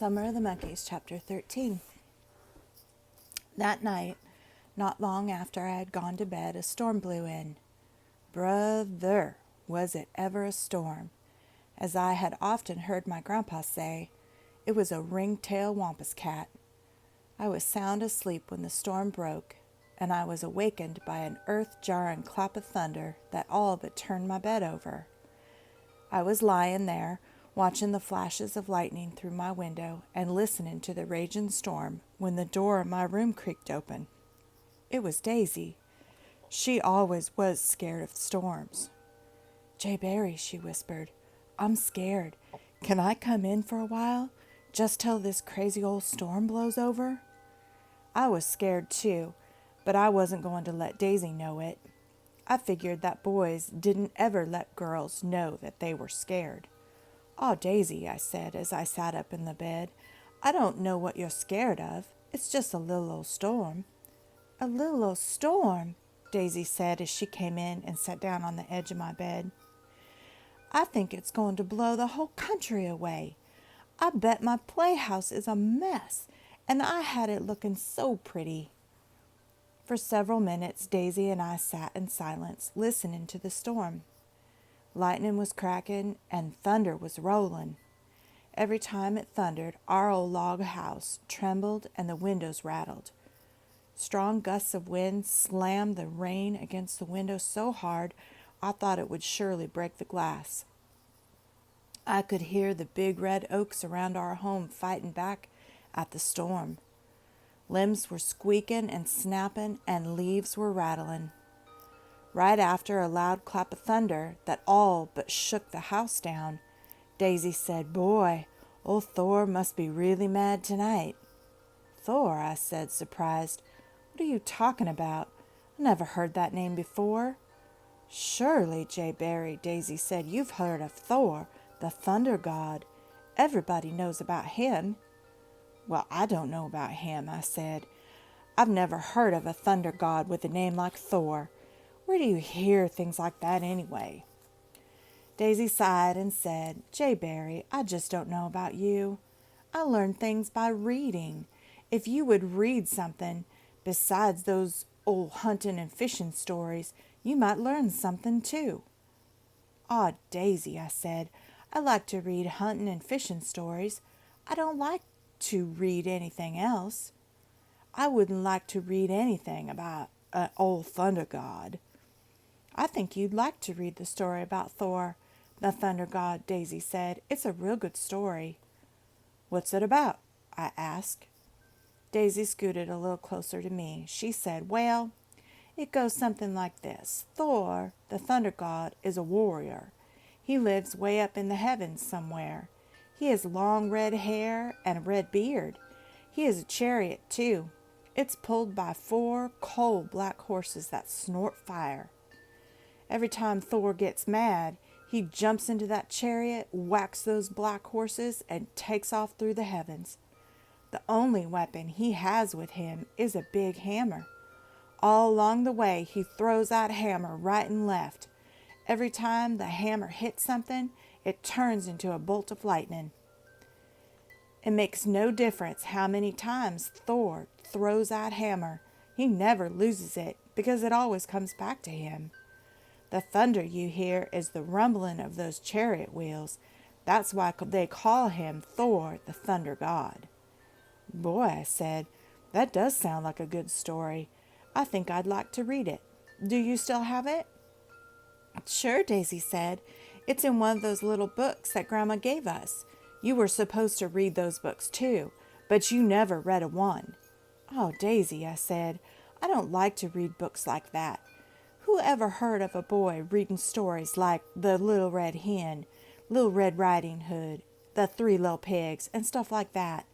Summer of the Monkeys, Chapter 13. That night, not long after I had gone to bed, a storm blew in. Brother, was it ever a storm! As I had often heard my grandpa say, it was a ring-tail wampus cat. I was sound asleep when the storm broke, and I was awakened by an earth-jarring clap of thunder that all but turned my bed over. I was lying there, watching the flashes of lightning through my window and listening to the raging storm when the door of my room creaked open. It was Daisy. She always was scared of storms. "J. Barry," she whispered, "I'm scared. Can I come in for a while, just till this crazy old storm blows over?" I was scared too, but I wasn't going to let Daisy know it. I figured that boys didn't ever let girls know that they were scared. "Aw, Daisy," I said as I sat up in the bed, "I don't know what you're scared of. It's just a little old storm." "A little old storm," Daisy said as she came in and sat down on the edge of my bed. "I think it's going to blow the whole country away. I bet my playhouse is a mess, and I had it looking so pretty." For several minutes, Daisy and I sat in silence, listening to the storm. Lightning was cracking and thunder was rolling. Every time it thundered, our old log house trembled and the windows rattled. Strong gusts of wind slammed the rain against the window so hard I thought it would surely break the glass. I could hear the big red oaks around our home fighting back at the storm. Limbs were squeaking and snapping and leaves were rattling. Right after a loud clap of thunder that all but shook the house down, Daisy said, "Boy, old Thor must be really mad tonight." "Thor?" I said, surprised. "What are you talking about? I never heard that name before." "Surely, J. Barry," Daisy said, "you've heard of Thor, the thunder god. Everybody knows about him." "Well, I don't know about him," I said. "I've never heard of a thunder god with a name like Thor. Where do you hear things like that anyway?" Daisy sighed and said, "J. Barry, I just don't know about you. I learn things by reading. If you would read something besides those old hunting and fishing stories, you might learn something too." "Aw, Daisy," I said, "I like to read hunting and fishing stories. I don't like to read anything else. I wouldn't like to read anything about an old thunder god." "I think you'd like to read the story about Thor, the thunder god," Daisy said. "It's a real good story." "What's it about?" I asked. Daisy scooted a little closer to me. She said, "Well, it goes something like this. Thor, the thunder god, is a warrior. He lives way up in the heavens somewhere. He has long red hair and a red beard. He has a chariot, too. It's pulled by 4 coal-black horses that snort fire. Every time Thor gets mad, he jumps into that chariot, whacks those black horses, and takes off through the heavens. The only weapon he has with him is a big hammer. All along the way, he throws that hammer right and left. Every time the hammer hits something, it turns into a bolt of lightning. It makes no difference how many times Thor throws that hammer. He never loses it because it always comes back to him. The thunder you hear is the rumbling of those chariot wheels. That's why they call him Thor, the thunder god." "Boy," I said, "that does sound like a good story. I think I'd like to read it. Do you still have it?" "Sure," Daisy said. "It's in one of those little books that Grandma gave us. You were supposed to read those books too, but you never read a one." "Oh, Daisy," I said, "I don't like to read books like that. Who ever heard of a boy reading stories like The Little Red Hen, Little Red Riding Hood, The 3 Little Pigs, and stuff like that?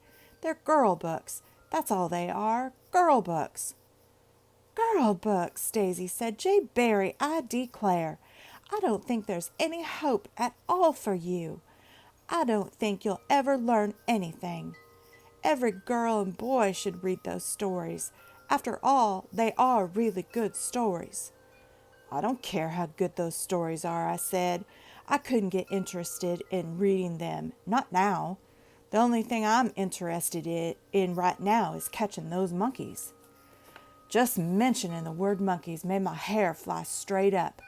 They're girl books. That's all they are, girl books." "Girl books," Daisy said. "J. Barry, I declare, I don't think there's any hope at all for you. I don't think you'll ever learn anything. Every girl and boy should read those stories. After all, they are really good stories." "I don't care how good those stories are," I said. "I couldn't get interested in reading them, not now. The only thing I'm interested in right now is catching those monkeys." Just mentioning the word monkeys made my hair fly straight up.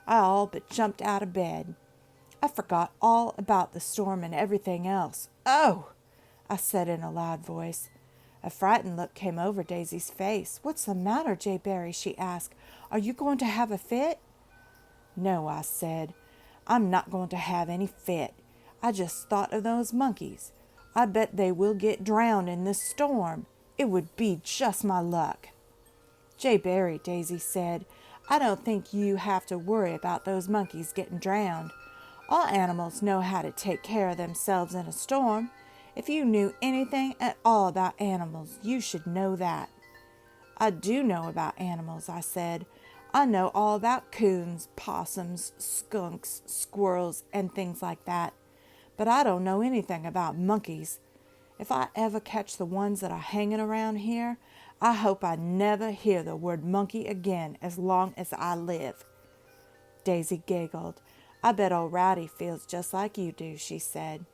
I all but jumped out of bed. I forgot all about the storm and everything else. "Oh!" I said in a loud voice. A frightened look came over Daisy's face. "What's the matter, J. Barry?" she asked. "Are you going to have a fit?" "No," I said. "I'm not going to have any fit. I just thought of those monkeys. I bet they will get drowned in this storm. It would be just my luck." "J. Barry," Daisy said, "I don't think you have to worry about those monkeys getting drowned. All animals know how to take care of themselves in a storm. If you knew anything at all about animals, you should know that." "I do know about animals," I said. "I know all about coons, possums, skunks, squirrels, and things like that. But I don't know anything about monkeys. If I ever catch the ones that are hanging around here, I hope I never hear the word monkey again as long as I live." Daisy giggled. "I bet old Rowdy feels just like you do," she said.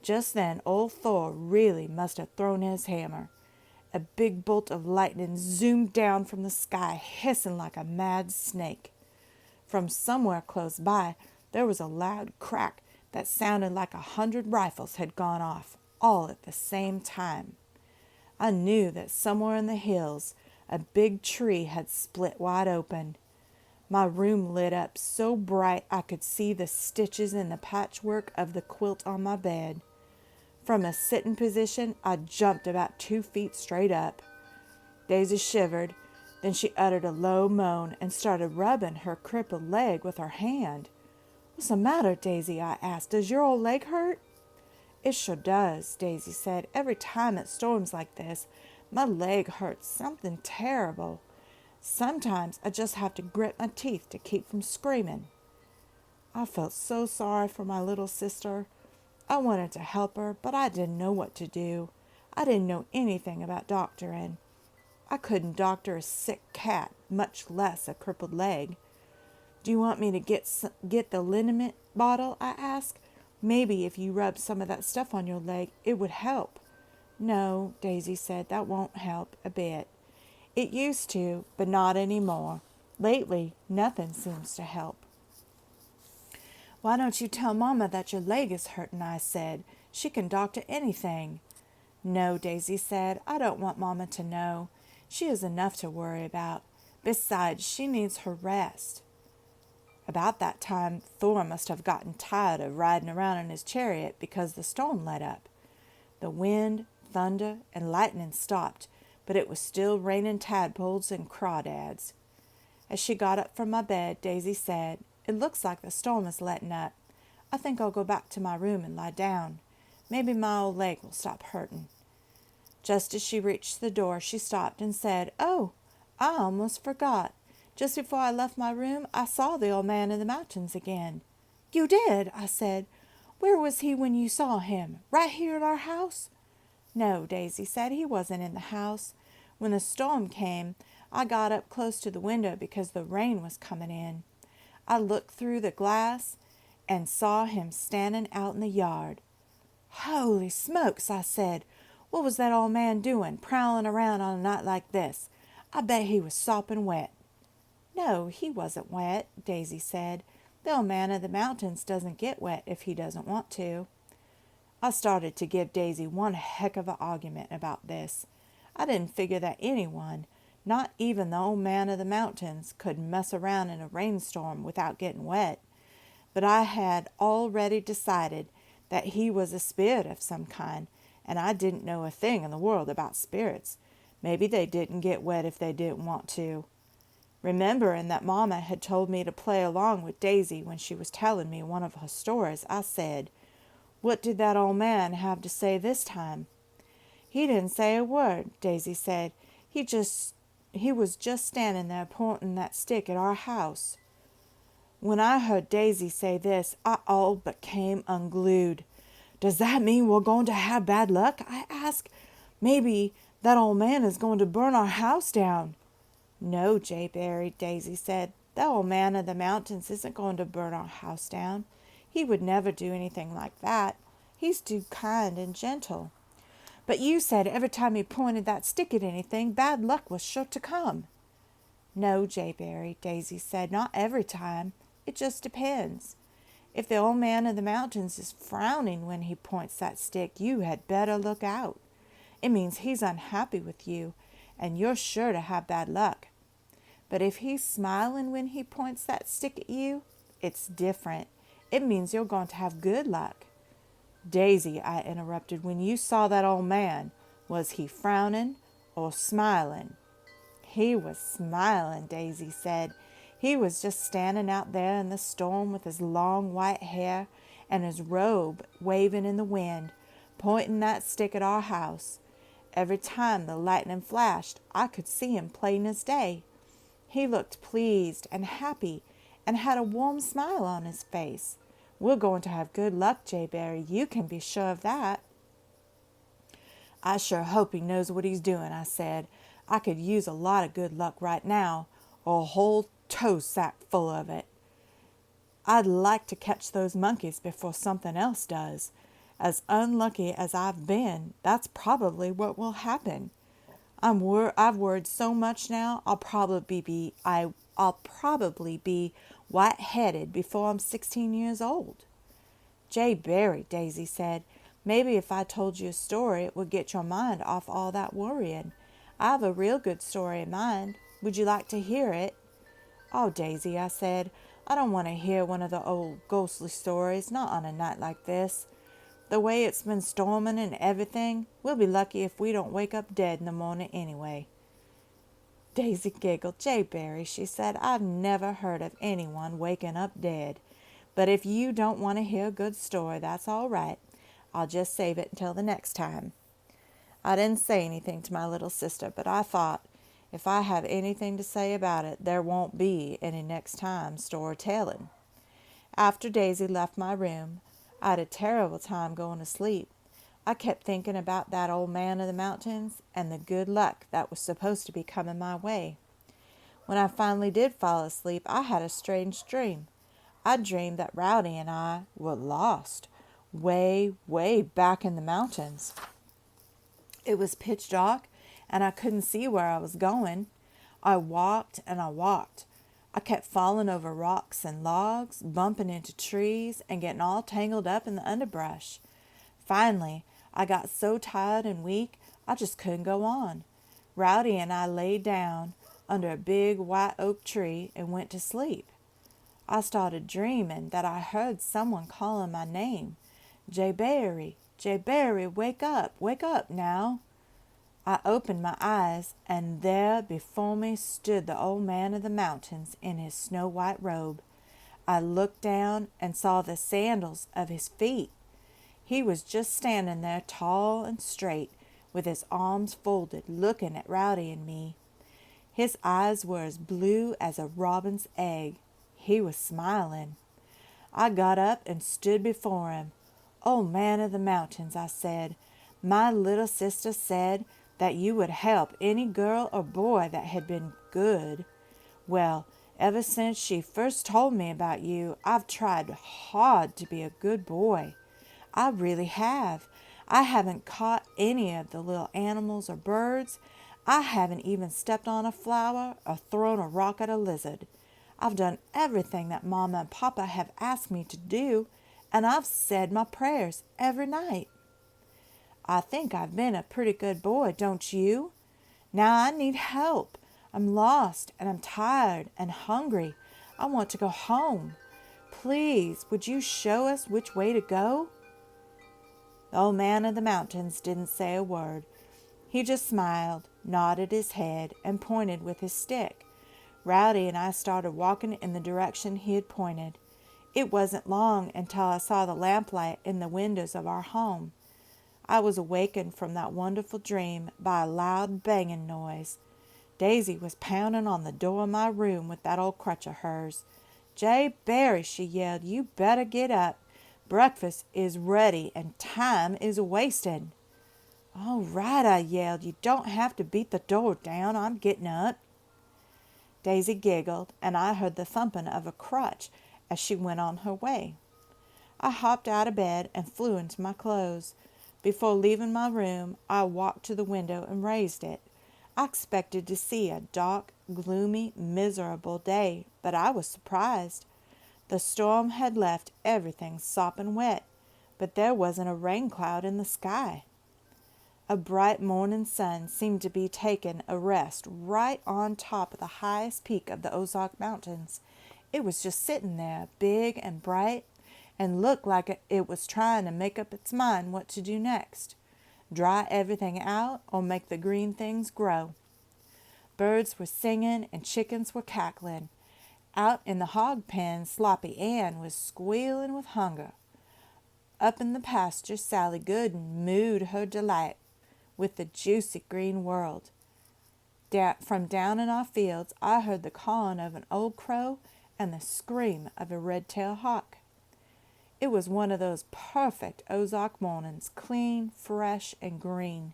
Just then old Thor really must have thrown his hammer. A big bolt of lightning zoomed down from the sky, hissing like a mad snake. From somewhere close by there was a loud crack that sounded like 100 rifles had gone off, all at the same time. I knew that somewhere in the hills a big tree had split wide open. My room lit up so bright I could see the stitches in the patchwork of the quilt on my bed. From a sitting position, I jumped about 2 feet straight up. Daisy shivered, then she uttered a low moan and started rubbing her crippled leg with her hand. "What's the matter, Daisy?" I asked. "Does your old leg hurt?" "It sure does," Daisy said. "Every time it storms like this, my leg hurts something terrible. Sometimes I just have to grit my teeth to keep from screaming." I felt so sorry for my little sister. I wanted to help her, but I didn't know what to do. I didn't know anything about doctoring. I couldn't doctor a sick cat, much less a crippled leg. "Do you want me to get the liniment bottle?" I asked. "Maybe if you rub some of that stuff on your leg, it would help." "No," Daisy said, "that won't help a bit. It used to, but not anymore. Lately, nothing seems to help." "Why don't you tell Mama that your leg is hurting?" I said. "She can doctor anything." "No," Daisy said, "I don't want Mama to know. She has enough to worry about. Besides, she needs her rest." About that time, Thor must have gotten tired of riding around in his chariot because the storm let up. The wind, thunder, and lightning stopped, but it was still raining tadpoles and crawdads. As she got up from my bed, Daisy said, "It looks like the storm is letting up. I think I'll go back to my room and lie down. Maybe my old leg will stop hurting." Just as she reached the door, she stopped and said, "Oh, I almost forgot. Just before I left my room, I saw the old man in the mountains again." "You did?" I said. "Where was he when you saw him? Right here at our house?" "No," Daisy said, "he wasn't in the house. When the storm came, I got up close to the window because the rain was coming in. I looked through the glass and saw him standing out in the yard." "Holy smokes," I said. "What was that old man doing, prowling around on a night like this? I bet he was sopping wet." "No, he wasn't wet," Daisy said. "The old man of the mountains doesn't get wet if he doesn't want to." I started to give Daisy one heck of an argument about this. I didn't figure that anyone, not even the old man of the mountains, could mess around in a rainstorm without getting wet. But I had already decided that he was a spirit of some kind, and I didn't know a thing in the world about spirits. Maybe they didn't get wet if they didn't want to. Remembering that Mama had told me to play along with Daisy when she was telling me one of her stories, I said, "What did that old man have to say this time?" "He didn't say a word," Daisy said. He was just standing there pointing that stick at our house." When I heard Daisy say this, I all but came unglued. "Does that mean we're going to have bad luck?" I asked. "Maybe that old man is going to burn our house down." "No, J. Barry," Daisy said. "The old man of the mountains isn't going to burn our house down. He would never do anything like that. He's too kind and gentle. But you said every time he pointed that stick at anything, bad luck was sure to come. No, Jayberry, Daisy said, not every time. It just depends. If the old man of the mountains is frowning when he points that stick, you had better look out. It means he's unhappy with you, and you're sure to have bad luck. But if he's smiling when he points that stick at you, it's different. It means you're going to have good luck. Daisy, I interrupted, when you saw that old man, was he frowning or smiling? He was smiling, Daisy said. He was just standing out there in the storm with his long white hair and his robe waving in the wind, pointing that stick at our house. Every time the lightning flashed, I could see him plain as day. He looked pleased and happy and had a warm smile on his face. We're going to have good luck, Jayberry. You can be sure of that. I sure hope he knows what he's doing, I said. I could use a lot of good luck right now, or a whole tow sack full of it. I'd like to catch those monkeys before something else does. As unlucky as I've been, that's probably what will happen. I've worried so much now, I'll probably be white-headed before I'm 16 years old. Jayberry, Daisy said, maybe if I told you a story, it would get your mind off all that worrying. I have a real good story in mind. Would you like to hear it? Oh, Daisy, I said, I don't want to hear one of the old ghostly stories, not on a night like this. The way it's been storming and everything, we'll be lucky if we don't wake up dead in the morning anyway. Daisy giggled. Jayberry, she said, I've never heard of anyone waking up dead. But if you don't want to hear a good story, that's all right. I'll just save it until the next time. I didn't say anything to my little sister, but I thought, if I have anything to say about it, there won't be any next time storytelling. After Daisy left my room, I had a terrible time going to sleep. I kept thinking about that old man of the mountains and the good luck that was supposed to be coming my way. When I finally did fall asleep, I had a strange dream. I dreamed that Rowdy and I were lost, way, way back in the mountains. It was pitch dark, and I couldn't see where I was going. I walked and I walked. I kept falling over rocks and logs, bumping into trees, and getting all tangled up in the underbrush. Finally, I got so tired and weak, I just couldn't go on. Rowdy and I laid down under a big white oak tree and went to sleep. I started dreaming that I heard someone calling my name. Jayberry, Jayberry, wake up now. I opened my eyes, and there before me stood the old man of the mountains in his snow-white robe. I looked down and saw the sandals of his feet. He was just standing there tall and straight, with his arms folded, looking at Rowdy and me. His eyes were as blue as a robin's egg. He was smiling. I got up and stood before him. "Old man of the mountains," I said, "my little sister said that you would help any girl or boy that had been good. Well, ever since she first told me about you, I've tried hard to be a good boy. I really have. I haven't caught any of the little animals or birds. I haven't even stepped on a flower or thrown a rock at a lizard. I've done everything that Mama and Papa have asked me to do, and I've said my prayers every night. I think I've been a pretty good boy, don't you? Now I need help. I'm lost, and I'm tired and hungry. I want to go home. Please, would you show us which way to go?" The old man of the mountains didn't say a word. He just smiled, nodded his head, and pointed with his stick. Rowdy and I started walking in the direction he had pointed. It wasn't long until I saw the lamplight in the windows of our home. I was awakened from that wonderful dream by a loud banging noise. Daisy was pounding on the door of my room with that old crutch of hers. "Jayberry," she yelled, "you better get up. Breakfast is ready and time is wasting." "All right," I yelled. "You don't have to beat the door down. I'm getting up." Daisy giggled, and I heard the thumping of a crutch as she went on her way. I hopped out of bed and flew into my clothes. Before leaving my room, I walked to the window and raised it. I expected to see a dark, gloomy, miserable day, but I was surprised. The storm had left everything sopping wet, but there wasn't a rain cloud in the sky. A bright morning sun seemed to be taking a rest right on top of the highest peak of the Ozark Mountains. It was just sitting there, big and bright, and looked like it was trying to make up its mind what to do next. Dry everything out or make the green things grow. Birds were singing and chickens were cackling. Out in the hog pen, Sloppy Ann was squealing with hunger. Up in the pasture, Sally Gooden mooed her delight with the juicy green world. From down in our fields, I heard the cawing of an old crow and the scream of a red-tailed hawk. It was one of those perfect Ozark mornings, clean, fresh, and green.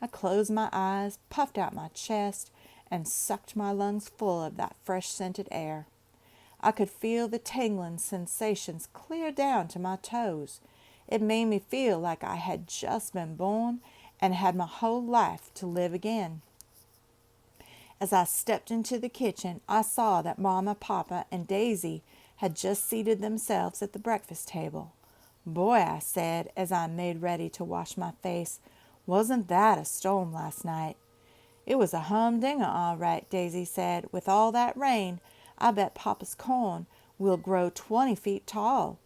I closed my eyes, puffed out my chest, and sucked my lungs full of that fresh-scented air. I could feel the tingling sensations clear down to my toes. It made me feel like I had just been born and had my whole life to live again. As I stepped into the kitchen, I saw that Mama, Papa, and Daisy had just seated themselves at the breakfast table. "Boy," I said, as I made ready to wash my face, "wasn't that a storm last night?" "It was a humdinger, all right," Daisy said. "With all that rain, I bet Papa's corn will grow 20 feet tall."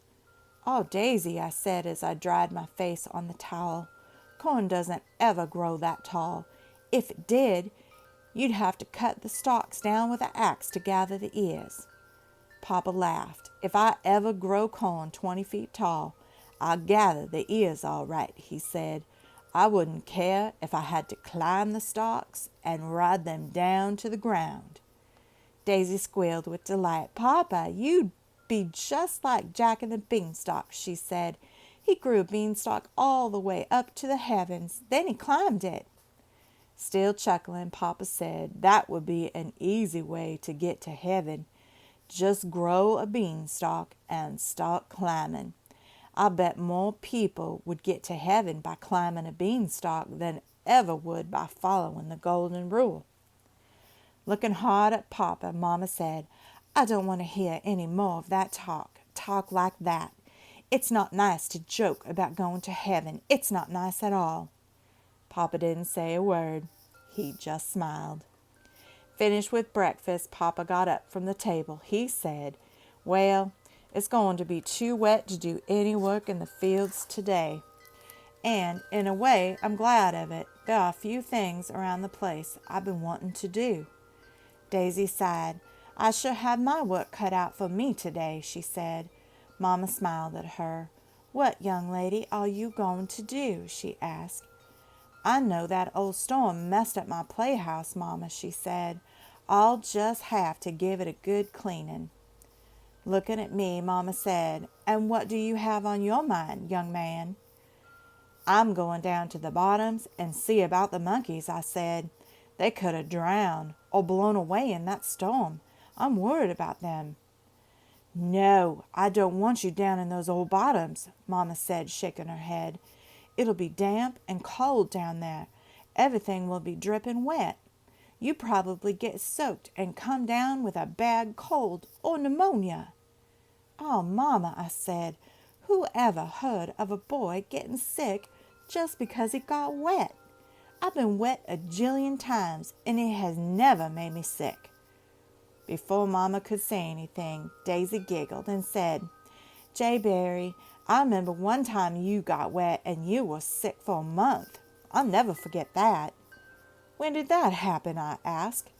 "Oh, Daisy," I said as I dried my face on the towel, "corn doesn't ever grow that tall. If it did, you'd have to cut the stalks down with an axe to gather the ears." Papa laughed. "If I ever grow corn 20 feet tall, I'll gather the ears all right," he said. "I wouldn't care if I had to climb the stalks and ride them down to the ground." Daisy squealed with delight. "Papa, you'd be just like Jack and the Beanstalk," she said. "He grew a beanstalk all the way up to the heavens. Then he climbed it." Still chuckling, Papa said, "That would be an easy way to get to heaven. Just grow a beanstalk and start climbing. I bet more people would get to heaven by climbing a beanstalk than ever would by following the golden rule." Looking hard at Papa, Mama said, "I don't want to hear any more of that talk like that. It's not nice to joke about going to heaven. It's not nice at all." Papa didn't say a word. He just smiled. Finished with breakfast, Papa got up from the table. He said, "Well, it's going to be too wet to do any work in the fields today. And, in a way, I'm glad of it. There are a few things around the place I've been wanting to do." Daisy sighed. "I sure have my work cut out for me today," she said. Mama smiled at her. "What, young lady, are you going to do?" she asked. "I know that old storm messed up my playhouse, Mama," she said. "I'll just have to give it a good cleaning." Looking at me, Mama said, "And what do you have on your mind, young man?" "I'm going down to the bottoms and see about the monkeys," I said. "They could have drowned or blown away in that storm. I'm worried about them." "No, I don't want you down in those old bottoms," Mama said, shaking her head. "It'll be damp and cold down there. Everything will be dripping wet. You probably get soaked and come down with a bad cold or pneumonia." "Oh, Mama," I said, "who ever heard of a boy getting sick just because he got wet? I've been wet a jillion times, and it has never made me sick." Before Mama could say anything, Daisy giggled and said, "Jay Berry, I remember one time you got wet and you were sick for a month. I'll never forget that." "When did that happen?" I asked.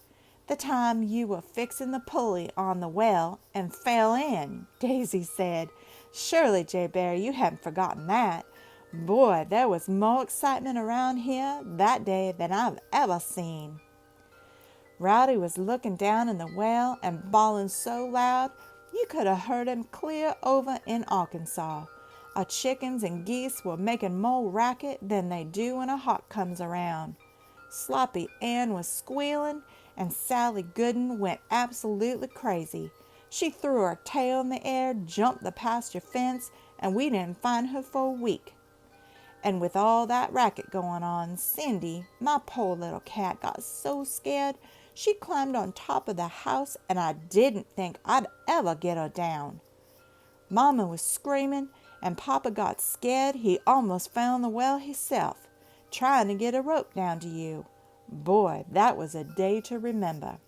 "The time you were fixing the pulley on the well and fell in," Daisy said. "Surely, Jay Berry, you haven't forgotten that. Boy, there was more excitement around here that day than I've ever seen." Rowdy was looking down in the well and bawling so loud you could have heard him clear over in Arkansas. Our chickens and geese were making more racket than they do when a hawk comes around. Sloppy Ann was squealing, and Sally Gooden went absolutely crazy. She threw her tail in the air, jumped the pasture fence, and we didn't find her for a week. And with all that racket going on, Cindy, my poor little cat, got so scared she climbed on top of the house, and I didn't think I'd ever get her down. Mama was screaming, and Papa got scared he almost found the well himself, trying to get a rope down to you. Boy, that was a day to remember.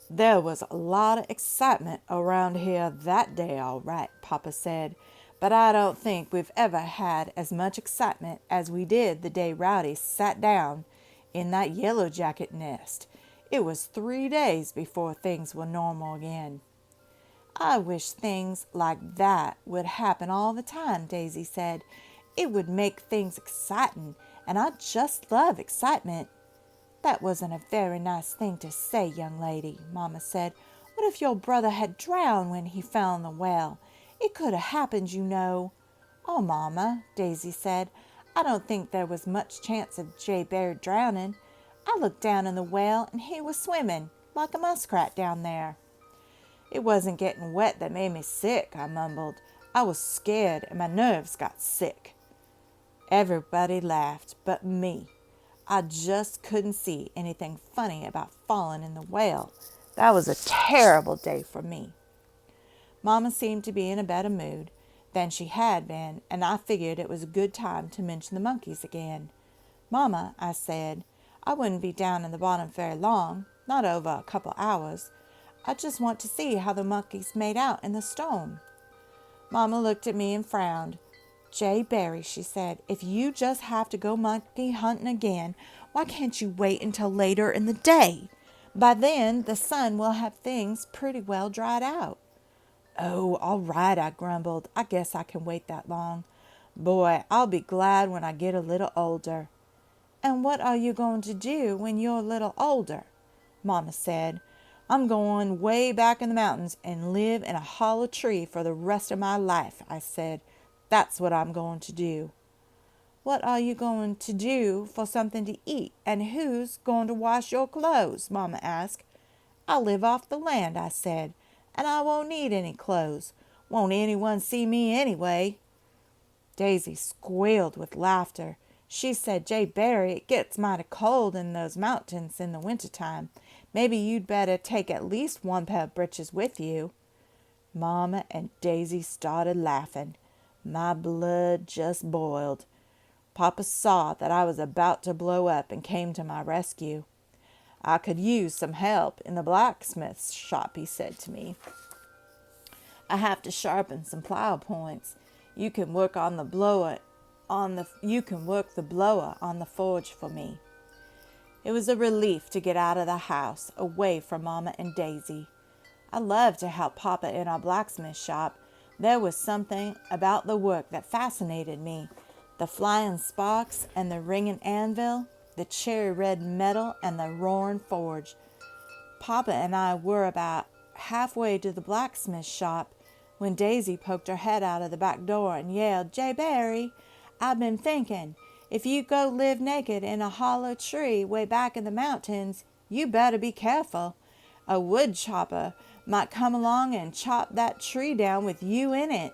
There was a lot of excitement around here that day, all right, Papa said, but I don't think we've ever had as much excitement as we did the day Rowdy sat down in that yellow jacket nest. It was 3 days before things were normal again. I wish things like that would happen all the time, Daisy said. It would make things exciting, and I just love excitement. That wasn't a very nice thing to say, young lady, Mama said. What if your brother had drowned when he fell in the well? It could have happened, you know. Oh, Mama, Daisy said, I don't think there was much chance of J. Bear drowning. I looked down in the well, and he was swimming like a muskrat down there. It wasn't getting wet that made me sick, I mumbled. I was scared, and my nerves got sick. Everybody laughed but me. I just couldn't see anything funny about falling in the well. That was a terrible day for me. Mama seemed to be in a better mood than she had been, and I figured it was a good time to mention the monkeys again. Mama, I said, I wouldn't be down in the bottom very long, not over a couple hours. I just want to see how the monkeys made out in the storm. Mama looked at me and frowned. J. Barry, she said, if you just have to go monkey hunting again, why can't you wait until later in the day? By then, the sun will have things pretty well dried out. Oh, all right, I grumbled. I guess I can wait that long. Boy, I'll be glad when I get a little older. And what are you going to do when you're a little older? Mama said, I'm going way back in the mountains and live in a hollow tree for the rest of my life, I said. That's what I'm going to do. What are you going to do for something to eat, and who's going to wash your clothes? Mama asked. I'll live off the land, I said, and I won't need any clothes. Won't anyone see me anyway? Daisy squealed with laughter. She said, J. Barry, it gets mighty cold in those mountains in the wintertime. Maybe you'd better take at least one pair of breeches with you. Mama and Daisy started laughing. My blood just boiled. Papa saw that I was about to blow up and came to my rescue. I could use some help in the blacksmith's shop, he said to me. I have to sharpen some plow points. You can work the blower on the forge for me. It was a relief to get out of the house, away from Mama and Daisy. I loved to help Papa in our blacksmith shop. There was something about the work that fascinated me. The flying sparks and the ringing anvil, the cherry red metal and the roaring forge. Papa and I were about halfway to the blacksmith shop when Daisy poked her head out of the back door and yelled, J. Barry, I've been thinking, if you go live naked in a hollow tree way back in the mountains, you better be careful. A wood chopper might come along and chop that tree down with you in it.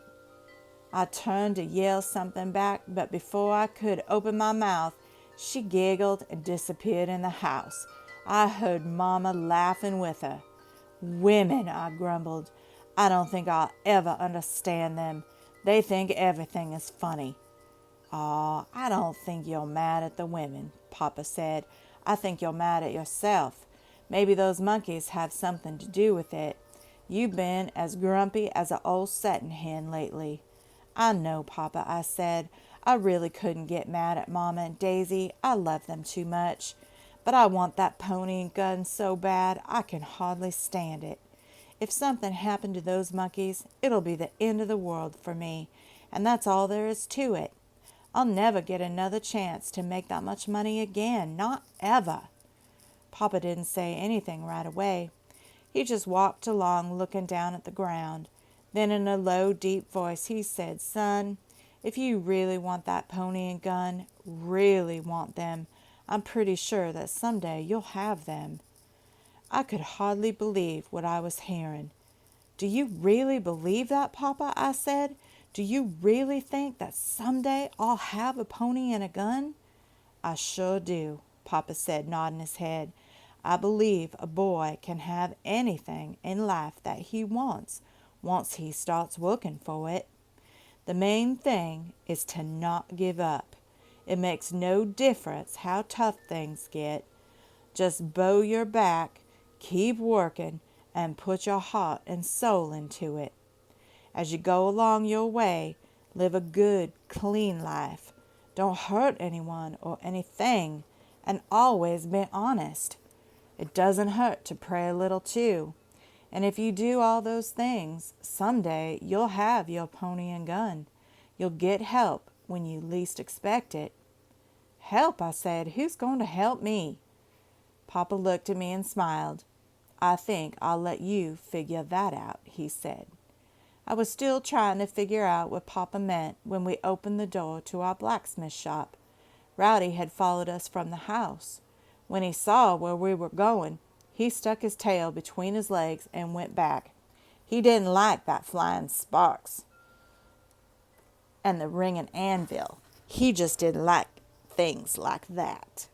I turned to yell something back, but before I could open my mouth, she giggled and disappeared in the house. I heard Mama laughing with her. Women, I grumbled. I don't think I'll ever understand them. They think everything is funny. Aw, I don't think you're mad at the women, Papa said. I think you're mad at yourself. Maybe those monkeys have something to do with it. You've been as grumpy as an old setting hen lately. I know, Papa, I said. I really couldn't get mad at Mama and Daisy. I love them too much. But I want that pony and gun so bad I can hardly stand it. If something happened to those monkeys, it'll be the end of the world for me, and that's all there is to it. I'll never get another chance to make that much money again, not ever. Papa didn't say anything right away. He just walked along looking down at the ground. Then in a low, deep voice he said, Son, if you really want that pony and gun, really want them, I'm pretty sure that someday you'll have them. I could hardly believe what I was hearing. Do you really believe that, Papa? I said. Do you really think that someday I'll have a pony and a gun?" "I sure do," Papa said, nodding his head. "I believe a boy can have anything in life that he wants once he starts working for it. The main thing is to not give up. It makes no difference how tough things get. Just bow your back, keep working, and put your heart and soul into it. As you go along your way, live a good, clean life. Don't hurt anyone or anything, and always be honest. It doesn't hurt to pray a little too. And if you do all those things, someday you'll have your pony and gun. You'll get help when you least expect it." "Help," I said. "Who's going to help me?" Papa looked at me and smiled. "I think I'll let you figure that out," he said. I was still trying to figure out what Papa meant when we opened the door to our blacksmith shop. Rowdy had followed us from the house. When he saw where we were going, he stuck his tail between his legs and went back. He didn't like that flying sparks and the ringing anvil. He just didn't like things like that.